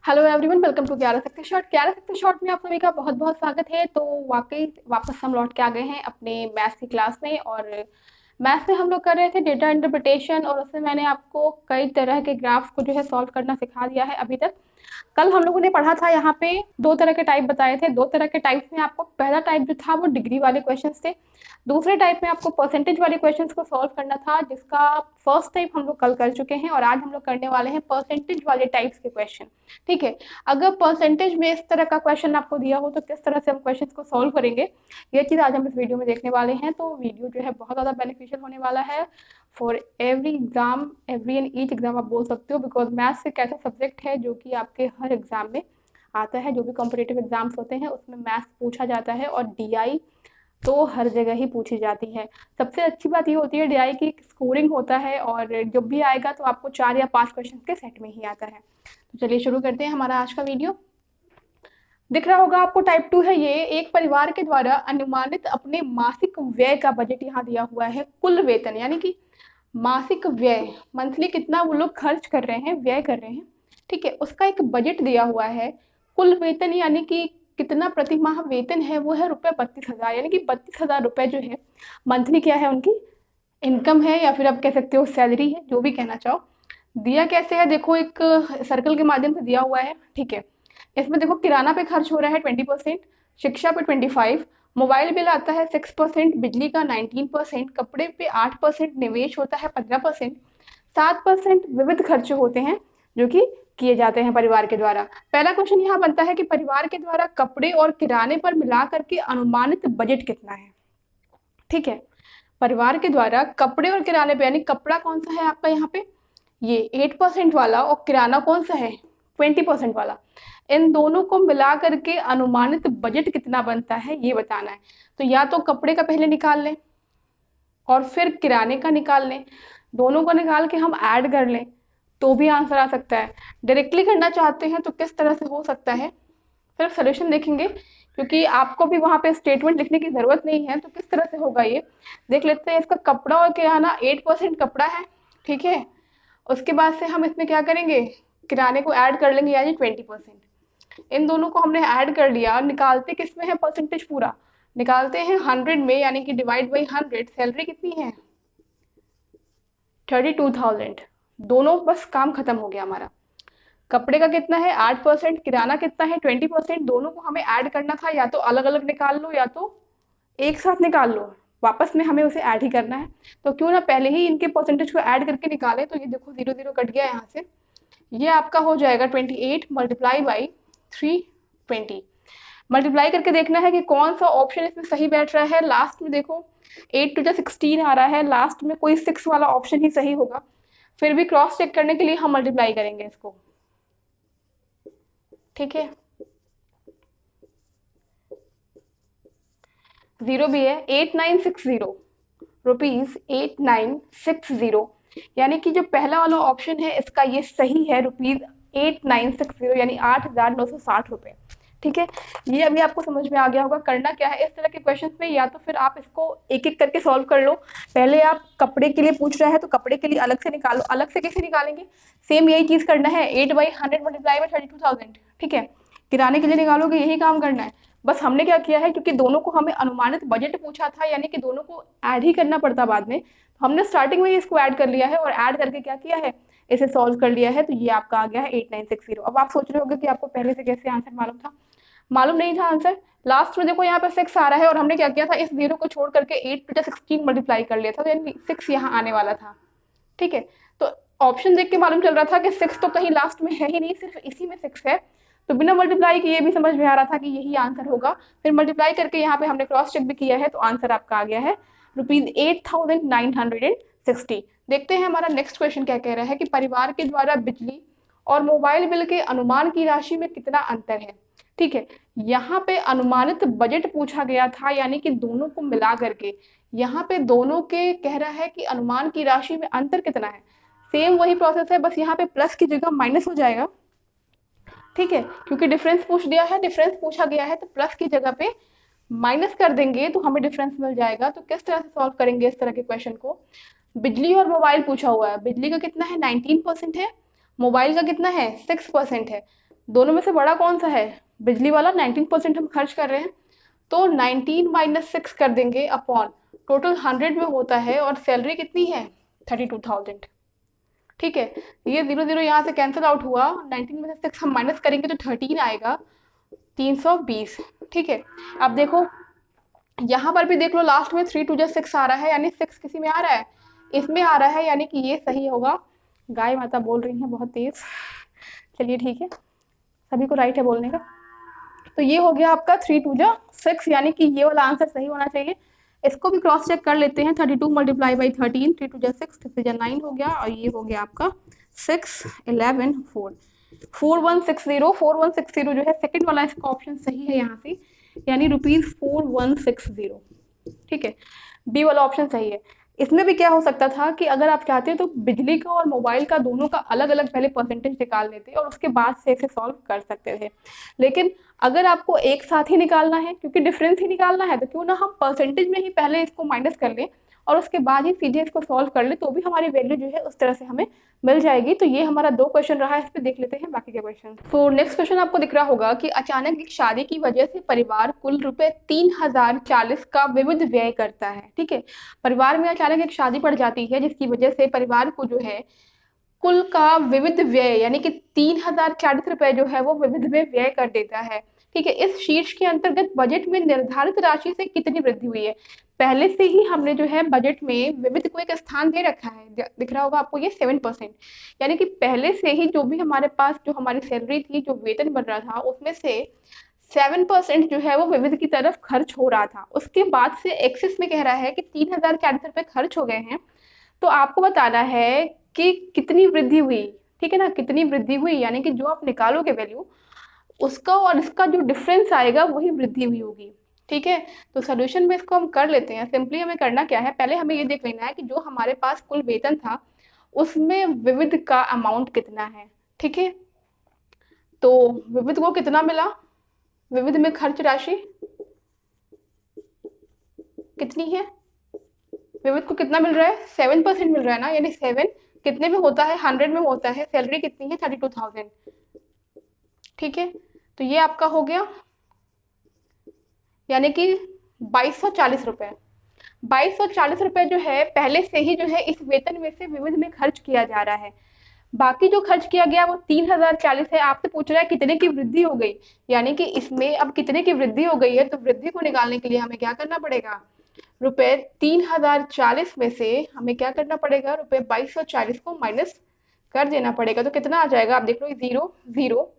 Hello everyone, welcome to ग्यारह सकते short. ग्यारह सकते शॉर्ट में आप सभी का बहुत बहुत स्वागत है। तो वाकई वापस हम लौट के आ गए हैं अपने मैथ्स की क्लास में। और मैथ्स में हम लोग कर रहे थे डेटा इंटरप्रिटेशन, और उसमें मैंने आपको कई तरह के ग्राफ्स को जो है सॉल्व करना सिखा दिया है अभी तक। कल हम लोगों ने पढ़ा था यहाँ पे दो तरह के टाइप बताए थे। दो तरह के टाइप में आपको पहला टाइप जो था वो डिग्री वाले क्वेश्चंस थे। दूसरे टाइप में आपको परसेंटेज वाले क्वेश्चंस को सॉल्व करना था, जिसका फर्स्ट टाइप हम लोग कल कर चुके हैं। और आज हम लोग करने वाले हैं परसेंटेज वाले टाइप्स के क्वेश्चन। ठीक है। अगर परसेंटेज में इस तरह का क्वेश्चन आपको दिया हो तो किस तरह से हम क्वेश्चन को सॉल्व करेंगे, ये चीज़ आज हम इस वीडियो में देखने वाले हैं। तो वीडियो जो है बहुत ज़्यादा बेनिफिशियल होने वाला है for every exam, every and each exam आप बोल सकते हो। बिकॉज मैथ्स एक ऐसा सब्जेक्ट है जो कि आपके हर एग्जाम में आता है। जो भी कॉम्पिटेटिव एग्जाम्स होते हैं उसमें मैथ्स पूछा जाता है, और डीआई तो हर जगह ही पूछी जाती है। सबसे अच्छी बात ये होती है डीआई की स्कोरिंग होता है, और जब भी आएगा तो आपको 4 या 5 क्वेश्चन के सेट में ही आता है। तो चलिए शुरू करते हैं हमारा आज का वीडियो। दिख रहा होगा आपको, टाइप 2 है ये। एक परिवार के द्वारा अनुमानित अपने मासिक व्यय का बजट यहाँ दिया हुआ है। कुल वेतन यानी कि मासिक व्यय, मंथली कितना वो लोग खर्च कर रहे हैं, व्यय कर रहे हैं, ठीक है, उसका एक बजट दिया हुआ है। कुल वेतन यानी कि कितना प्रति माह वेतन है, वो है रुपये 32,000। यानी कि 32,000 रुपये जो है मंथली क्या है, उनकी इनकम है, या फिर आप कह सकते हो सैलरी है, जो भी कहना चाहो। दिया कैसे है, देखो एक सर्कल के माध्यम से दिया हुआ है। ठीक है। इसमें देखो किराना पे खर्च हो रहा है 20%, शिक्षा पे 25, मोबाइल बिल आता है 6%, बिजली का 19%, कपड़े पे 8%, निवेश होता है 15%, 7% विविध खर्च होते हैं जो कि किए जाते हैं परिवार के द्वारा। पहला क्वेश्चन यहाँ बनता है कि परिवार के द्वारा कपड़े और किराने पर मिला करके अनुमानित बजट कितना है। ठीक है। परिवार के द्वारा कपड़े और किराने पे, यानी कपड़ा कौन सा है आपका यहाँ पे, ये 8% वाला, और किराना कौन सा है 20% वाला, इन दोनों को मिला करके अनुमानित बजट कितना बनता है ये बताना है। तो या तो कपड़े का पहले निकाल लें और फिर किराने का निकाल लें, दोनों को निकाल के हम ऐड कर लें तो भी आंसर आ सकता है। डायरेक्टली करना चाहते हैं तो किस तरह से हो सकता है, फिर सोल्यूशन देखेंगे, क्योंकि आपको भी वहां पे स्टेटमेंट लिखने की जरूरत नहीं है। तो किस तरह से होगा ये देख लेते हैं। इसका कपड़ा और किराना 8% कपड़ा है, ठीक है। उसके बाद से हम इसमें क्या करेंगे, किराने को ऐड कर लेंगे, यानी 20%। इन दोनों को हमने ऐड कर लिया, और निकालते किस में है परसेंटेज, पूरा निकालते हैं 100 में, यानी कि डिवाइड बाई 100। सैलरी कितनी है 32,000। दोनों बस काम खत्म हो गया हमारा। कपड़े का कितना है 8%, किराना कितना है 20%, दोनों को हमें ऐड करना था। या तो अलग अलग निकाल लो या तो एक साथ निकाल लो, वापस में हमें उसे ऐड ही करना है। तो क्यों ना पहले ही इनके परसेंटेज को ऐड करके निकालें। तो ये देखो 0 0 कट गया यहाँ से, ये आपका हो जाएगा 28 मल्टीप्लाई बाई 320। मल्टीप्लाई करके देखना है कि कौन सा ऑप्शन इसमें सही बैठ रहा है। लास्ट में देखो 8 टू 16 आ रहा है, लास्ट में कोई 6 वाला ऑप्शन ही सही होगा। फिर भी क्रॉस चेक करने के लिए हम मल्टीप्लाई करेंगे इसको। ठीक है। 0 भी है, 8960 रुपीज 8960। यानी कि जो पहला वाला ऑप्शन है इसका ये सही है, रुपीज 8960, यानी 8,960 रुपए। ठीक है। ये अभी आपको समझ में आ गया होगा। करना क्या है इस तरह के क्वेश्चन में, या तो फिर आप इसको एक एक करके सॉल्व कर लो। पहले आप कपड़े के लिए पूछ रहा है तो कपड़े के लिए अलग से निकालो। अलग से कैसे निकालेंगे, सेम यही चीज करना है, 8/100 मल्टीप्लाई बाई 32,000। ठीक है। किराने के लिए निकालोगे, यही काम करना है। बस हमने क्या किया है, क्योंकि दोनों को हमें अनुमानित बजट पूछा था, यानी कि दोनों को ऐड ही करना पड़ता बाद में, तो हमने स्टार्टिंग में ही इसको ऐड कर लिया है, और ऐड करके क्या किया है, इसे सॉल्व कर लिया है। तो ये आपका आ गया है 8960। अब आप सोच रहे होगे कि आपको पहले से कैसे आंसर मालूम था। मालूम नहीं था आंसर। लास्ट में देखो यहाँ पे 6 आ रहा है, और हमने क्या किया था, इस 0 को छोड़ करके 8 × 16 मल्टीप्लाई कर लिया था, तो यानी 6 यहाँ आने वाला था। ठीक है। तो ऑप्शन देख के मालूम चल रहा था कि 6 तो कहीं लास्ट में है ही नहीं, सिर्फ इसी में 6 है। तो बिना मल्टीप्लाई किए भी समझ में आ रहा था कि यही आंसर होगा। फिर मल्टीप्लाई करके यहाँ पे हमने क्रॉस चेक भी किया है, तो आंसर आपका आ गया है रुपीज 8,960। देखते हैं हमारा नेक्स्ट क्वेश्चन क्या कह रहा है कि परिवार के द्वारा बिजली और मोबाइल बिल के अनुमान की राशि में कितना अंतर है। ठीक है। यहाँ पे अनुमानित बजट पूछा गया था, यानी कि दोनों को मिला करके। यहाँ पे दोनों के कह रहा है कि अनुमान की राशि में अंतर कितना है। सेम वही प्रोसेस है, बस यहाँ पे प्लस की जगह माइनस हो जाएगा। ठीक है। क्योंकि डिफरेंस पूछ दिया है, डिफरेंस पूछा गया है, तो प्लस की जगह पे माइनस कर देंगे तो हमें डिफरेंस मिल जाएगा। तो किस तरह से सॉल्व करेंगे इस तरह के क्वेश्चन को। बिजली और मोबाइल पूछा हुआ है, बिजली का कितना है 19% है, मोबाइल का कितना है 6% है। दोनों में से बड़ा कौन सा है? बिजली वाला। 19% हम खर्च कर रहे हैं, तो 19 माइनस 6 कर देंगे अपॉन टोटल 100 में होता है, और सैलरी कितनी है? 32,000। ठीक है, ये 0 0 यहाँ से कैंसिल आउट हुआ, 19 में से 6 हम माइनस करेंगे तो 13 आएगा, 320। ठीक है, अब देखो यहाँ पर भी देख लो, लास्ट में 3 2 6 आ रहा है, यानी 6 किसी में आ रहा है? इसमें आ रहा है, यानी कि ये सही होगा। गाय माता बोल रही है बहुत तेज। चलिए ठीक है, सभी को राइट है बोलने का। तो ये हो गया आपका 3 2 6, यानी कि ये वाला आंसर सही होना चाहिए। इसको भी क्रॉस चेक कर लेते हैं। 32 मल्टीप्लाई बाई 13, 3 2 6, 6 3 9 हो गया, और ये हो गया आपका 6 11 4 4160। 4160 जो है सेकंड वाला, इसका ऑप्शन सही है यहाँ से, यानी ₹4160। ठीक है, बी वाला ऑप्शन सही है। इसमें भी क्या हो सकता था कि अगर आप चाहते तो बिजली का और मोबाइल का दोनों का अलग अलग पहले परसेंटेज निकाल लेते और उसके बाद से इसे सॉल्व कर सकते थे, लेकिन अगर आपको एक साथ ही निकालना है, क्योंकि डिफरेंस ही निकालना है, तो क्यों ना हम परसेंटेज में ही पहले इसको माइनस कर लें और उसके बाद ही सीधे इसको सॉल्व कर ले, तो भी हमारी वैल्यू जो है उस तरह से हमें मिल जाएगी। तो ये हमारा 2 क्वेश्चन रहा है, इस पे देख लेते हैं बाकी के क्वेश्चन। तो नेक्स्ट क्वेश्चन आपको दिख रहा होगा कि अचानक एक शादी की वजह से परिवार कुल ₹3040 का विविध व्यय करता है। ठीक है, परिवार में अचानक एक शादी पड़ जाती है जिसकी वजह से परिवार को जो है कुल का विविध व्यय, यानी कि ₹3040 जो है वो विविध में व्यय कर देता है। ठीक है, इस शीर्ष के अंतर्गत बजट में निर्धारित राशि से कितनी वृद्धि हुई है? पहले से ही हमने जो है बजट में विविध को एक स्थान दे रखा है, दिख रहा होगा आपको ये 7%, यानी कि पहले से ही जो भी हमारे पास जो हमारी सैलरी थी, जो वेतन बन रहा था, उसमें से 7% जो है वो विविध की तरफ खर्च हो रहा था। उसके बाद से एक्सेस में कह रहा है कि ₹3040 खर्च हो गए हैं, तो आपको बताना है कि कितनी वृद्धि हुई। ठीक है ना, कितनी वृद्धि हुई, यानी कि जो आप निकालोगे वैल्यू, उसका और इसका जो डिफरेंस आएगा वही वृद्धि हुई होगी। ठीक है, तो सोल्यूशन में इसको हम कर लेते हैं। सिंपली हमें करना क्या है, पहले हमें ये देख लेना है कि जो हमारे पास कुल वेतन था उसमें विविध का अमाउंट कितना है। ठीक है, तो विविध को कितना मिला, विविध में खर्च राशि कितनी है, विविध को कितना मिल रहा है? 7% मिल रहा है ना, यानी 7 कितने में होता है? 100 में होता है। सैलरी कितनी है? 32,000। ठीक है, तो ये आपका हो गया, यानी कि ₹2240। ₹2240 जो है पहले से ही जो है इस वेतन में से विविध में खर्च किया जा रहा है। बाकी जो खर्च किया गया वो 3040 है। आपसे पूछ रहा है कितने की वृद्धि हो गई, यानी कि इसमें अब कितने की वृद्धि हो गई है, तो वृद्धि को निकालने के लिए हमें क्या करना पड़ेगा? रुपए 3040 में से हमें क्या करना पड़ेगा? रुपए 2240 को माइनस कर देना पड़ेगा। तो कितना आ जाएगा? आप देख लो, 0 0,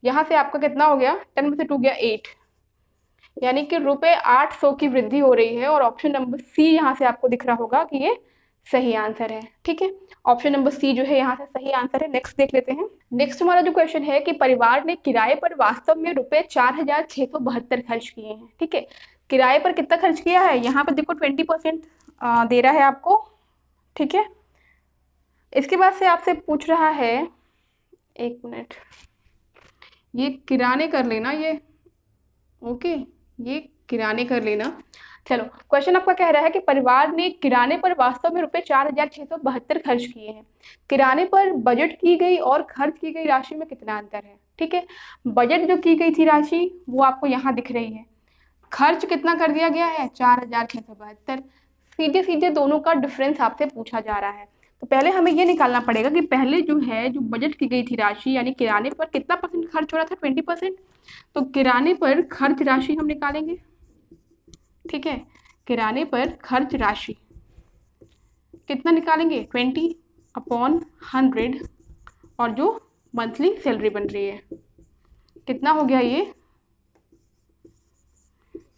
यहाँ से आपका कितना हो गया? 10 में से 2 गया 8, यानी कि रुपए 800 की वृद्धि हो रही है। और ऑप्शन नंबर सी यहाँ से आपको दिख रहा होगा कि ये सही आंसर है। ठीक है, ऑप्शन नंबर सी जो है यहाँ से सही आंसर है। नेक्स्ट देख लेते हैं। नेक्स्ट हमारा जो क्वेश्चन है कि परिवार ने किराए पर वास्तव में रुपए 4672 खर्च किए हैं। ठीक है, किराए पर कितना खर्च किया है? यहाँ पर देखो 20% दे रहा है आपको। ठीक है, इसके बाद से आपसे पूछ रहा है, एक मिनट, ये किराने कर लेना, ये ओके, ये किराने कर लेना। चलो, क्वेश्चन आपका कह रहा है कि परिवार ने किराने पर वास्तव में रुपए 4672 खर्च किए हैं। किराने पर बजट की गई और खर्च की गई राशि में कितना अंतर है? ठीक है, बजट जो की गई थी राशि वो आपको यहाँ दिख रही है, खर्च कितना कर दिया गया है? 4672। सीधे सीधे दोनों का डिफरेंस आपसे पूछा जा रहा है। तो पहले हमें ये निकालना पड़ेगा कि पहले जो है जो बजट की गई थी राशि, यानी किराने पर कितना परसेंट खर्च हो रहा था? 20%। तो किराने पर खर्च राशि हम निकालेंगे। ठीक है, किराने पर खर्च राशि कितना निकालेंगे? 20/100, और जो मंथली सैलरी बन रही है कितना हो गया? ये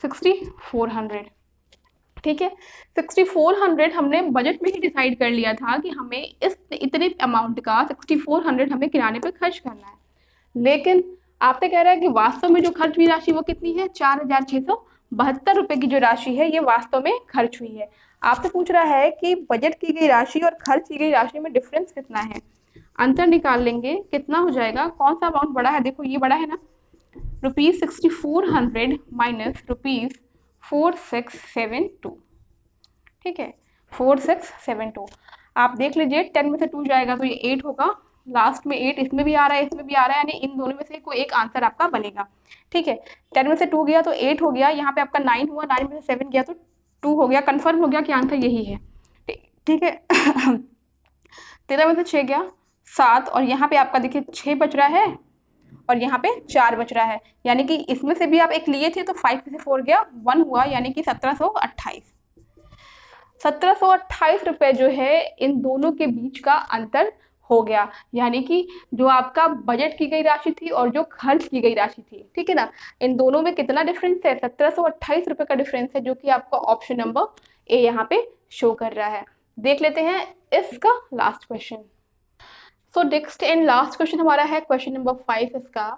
6400। ठीक है, 6400 हमने बजट में ही डिसाइड कर लिया था कि हमें इस इतने अमाउंट का 6400 हमें किराने पर खर्च करना है, लेकिन आपसे कह रहा है कि वास्तव में जो खर्च हुई राशि वो कितनी है? 4672 रुपए की जो राशि है ये वास्तव में खर्च हुई है। आपसे पूछ रहा है कि बजट की गई राशि और खर्च की गई राशि में डिफरेंस कितना है, अंतर निकाल लेंगे, कितना हो जाएगा? कौन सा अमाउंट बड़ा है? देखो ये बड़ा है ना, ₹6400 माइनस ₹4672। ठीक है, 4672। आप देख लीजिए, 10 में से 2 जाएगा तो ये 8 होगा, लास्ट में 8 इसमें भी आ रहा है, इसमें भी आ रहा है, यानी इन दोनों में से कोई एक आंसर आपका बनेगा। ठीक है, 10 में से 2 गया तो 8 हो गया, यहाँ पे आपका 9 हुआ, 9 में से 7 गया तो 2 हो गया, कंफर्म हो गया कि आंसर यही है। ठीक है 13 में से 6 गया 7, और यहाँ पे आपका देखिए 6 बच रहा है और यहाँ पे 4 बच रहा है, यानी कि इसमें से भी आप एक लिए थे तो 5 में से 4 गया 1 हुआ, यानी कि 1728। 1728 रुपए जो है इन दोनों के बीच का अंतर हो गया, यानी कि जो आपका बजट की गई राशि थी और जो खर्च की गई राशि थी, ठीक है ना, इन दोनों में कितना डिफरेंस है, 1728 रुपए का डिफरेंस है, जो कि आपका ऑप्शन नंबर ए यहाँ पे शो कर रहा है। देख लेते हैं इसका last question. So next and last question हमारा है क्वेश्चन नंबर 5 इसका।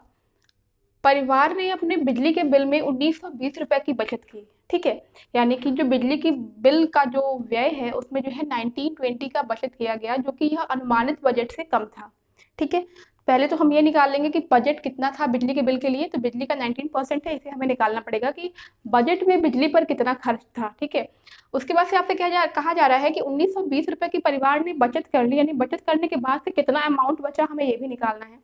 परिवार ने अपने बिजली के बिल में 1920 रुपए की बचत की, ठीक है, यानी कि जो बिजली की बिल का जो व्यय है उसमें जो है 1920 का बचत किया गया, जो कि यह अनुमानित बजट से कम था। ठीक है, पहले तो हम ये निकाल लेंगे कि बजट कितना था बिजली के बिल के लिए, तो बिजली का 19% है, इसे हमें निकालना पड़ेगा कि बजट में बिजली पर कितना खर्च था। ठीक है, उसके बाद से आपसे कहा जा रहा है कि 1920 रुपए की परिवार ने बचत कर ली, यानी बचत करने के बाद से कितना अमाउंट बचा हमें ये भी निकालना है।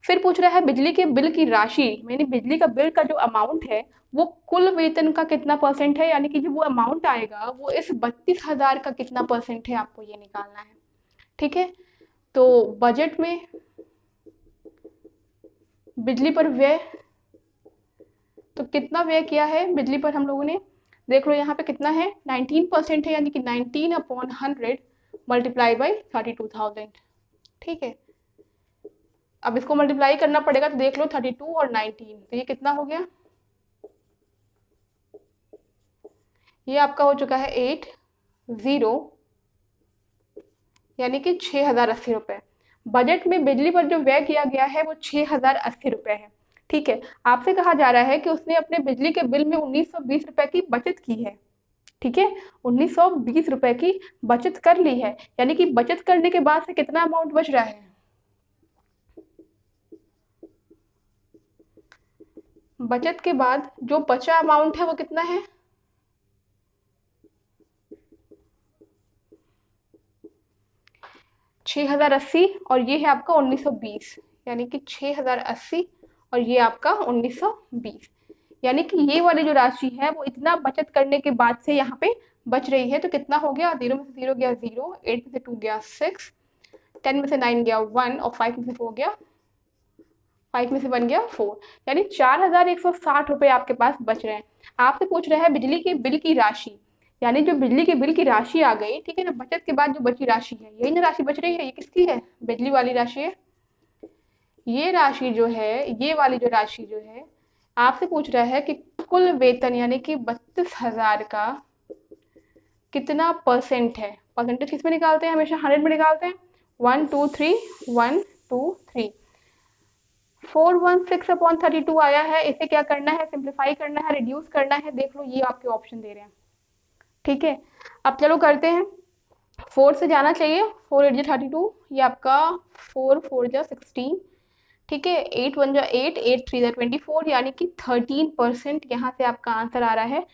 फिर पूछ रहा है बिजली के बिल की राशि, यानी बिजली का बिल का जो अमाउंट है वो कुल वेतन का कितना परसेंट है, यानी कि जो वो अमाउंट आएगा वो इस 32,000 का कितना परसेंट है, आपको ये निकालना है। ठीक है, तो बजट में बिजली पर व्यय, तो कितना व्यय किया है बिजली पर हम लोगों ने, देख लो यहाँ पे कितना है 19% है, यानी कि 19/100 मल्टीप्लाई बाई 32,000। ठीक है, अब इसको मल्टीप्लाई करना पड़ेगा, तो देख लो 32 और 19, तो ये कितना हो गया, ये आपका हो चुका है 80, यानी कि 6,080 रुपए। बजट में बिजली पर जो व्यय किया गया है वो 6,080 रुपए है। ठीक है, आपसे कहा जा रहा है कि उसने अपने बिजली के बिल में 1920 रुपए की बचत की है। ठीक है, 1920 रुपए की बचत कर ली है, यानी कि बचत करने के बाद से कितना अमाउंट बच रहा है, बचत के बाद जो बचा अमाउंट है वो कितना है, 6,080 और ये है आपका 1920, यानी कि 6,080 और ये आपका 1920, यानी कि ये वाली जो राशि है वो इतना बचत करने के बाद से यहाँ पे बच रही है। तो कितना हो गया, 0 में से 0 गया 0, 8 में से 2 गया 6, 10 में से 9 गया 1 और 5 में से 4 गया 5 में से 1 गया 4, यानी 4,160 रुपए आपके पास बच रहे हैं। आपसे पूछ रहे हैं बिजली के बिल की राशि, यानी जो बिजली के बिल की राशि आ गई, ठीक है ना, बचत के बाद जो बची राशि है, यही ना राशि बच रही है, ये किसकी है, बिजली वाली राशि है। ये राशि जो है, ये वाली जो राशि जो है, आपसे पूछ रहा है कि कुल वेतन यानी कि 32,000 का कितना परसेंट है। परसेंटेज किसमें निकालते हैं, हमेशा 100 में निकालते हैं। 1 2 3 1 2 3 416/32 आया है, इसे क्या करना है, सिंप्लीफाई करना है, रिड्यूस करना है। देख लो ये आपके ऑप्शन दे रहे हैं। ठीक है, अब चलो करते हैं, 4 से जाना चाहिए, 4 8 32, ये आपका 4 4 16, ठीक है, 8 1 8, 8 3 24, यानी कि 13% यहाँ से आपका आंसर आ रहा है।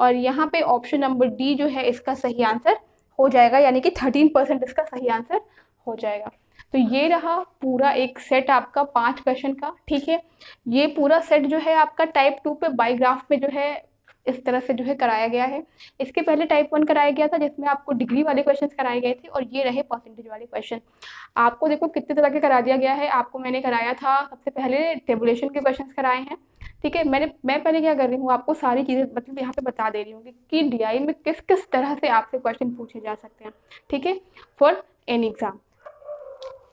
और यहाँ पे ऑप्शन नंबर डी जो है इसका सही आंसर हो जाएगा, यानी कि 13% इसका सही आंसर हो जाएगा। तो ये रहा पूरा एक सेट आपका 5 क्वेश्चन का। ठीक है, ये पूरा सेट जो है आपका टाइप 2 पे बाईग्राफ में जो है इस तरह से जो है कराया गया है। इसके पहले टाइप 1 कराया गया था जिसमें आपको डिग्री वाले क्वेश्चंस कराए गए थे, और ये रहे परसेंटेज वाले क्वेश्चन। आपको देखो कितने तरह के करा दिया गया है। आपको मैंने कराया था सबसे पहले टेबुलेशन के क्वेश्चंस कराए हैं। ठीक है, मैं पहले क्या कर रही हूँ, आपको सारी चीज़ें मतलब यहाँ पे बता दे रही हूँ कि डीआई में किस किस तरह से आपसे क्वेश्चन पूछे जा सकते हैं। ठीक है, फॉर एनी एग्जाम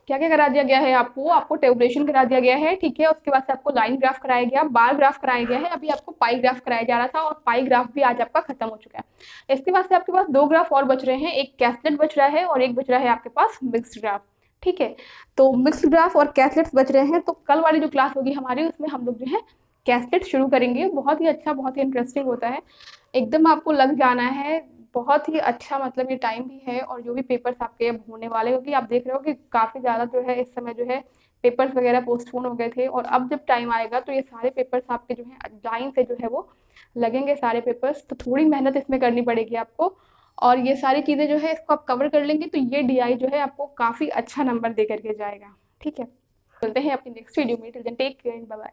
क्या क्या करा दिया गया है, आपको टेबुलेशन करा दिया गया है। ठीक है, उसके बाद से आपको लाइन ग्राफ कराया गया, बार ग्राफ कराया गया है, अभी आपको पाई ग्राफ कराया जा रहा था और पाई ग्राफ भी आज आपका खत्म हो चुका है। इसके बाद से आपके पास 2 ग्राफ और बच रहे हैं, एक कैसलेट बच रहा है और एक बच रहा है आपके पास मिक्स्ड ग्राफ। ठीक है, तो मिक्स्ड ग्राफ और कैसलेट्स बच रहे हैं, तो कल वाली जो क्लास होगी हमारी उसमें हम लोग जो है कैसलेट शुरू करेंगे। बहुत ही अच्छा, बहुत ही इंटरेस्टिंग होता है, एकदम आपको लग जाना है, बहुत ही अच्छा, मतलब ये टाइम भी है और जो भी पेपर्स आपके अब होने वाले, क्योंकि आप देख रहे हो कि काफ़ी ज़्यादा जो है इस समय जो है पेपर्स वगैरह पोस्टपोन हो गए थे, और अब जब टाइम आएगा तो ये सारे पेपर्स आपके जो है लाइन से जो है वो लगेंगे सारे पेपर्स। तो थोड़ी मेहनत इसमें करनी पड़ेगी आपको, और ये सारी चीज़ें जो है इसको आप कवर कर लेंगे तो ये डीआई जो है आपको काफ़ी अच्छा नंबर दे करके जाएगा। ठीक है, मिलते हैं अपनी नेक्स्ट वीडियो में। Till then take care and bye bye.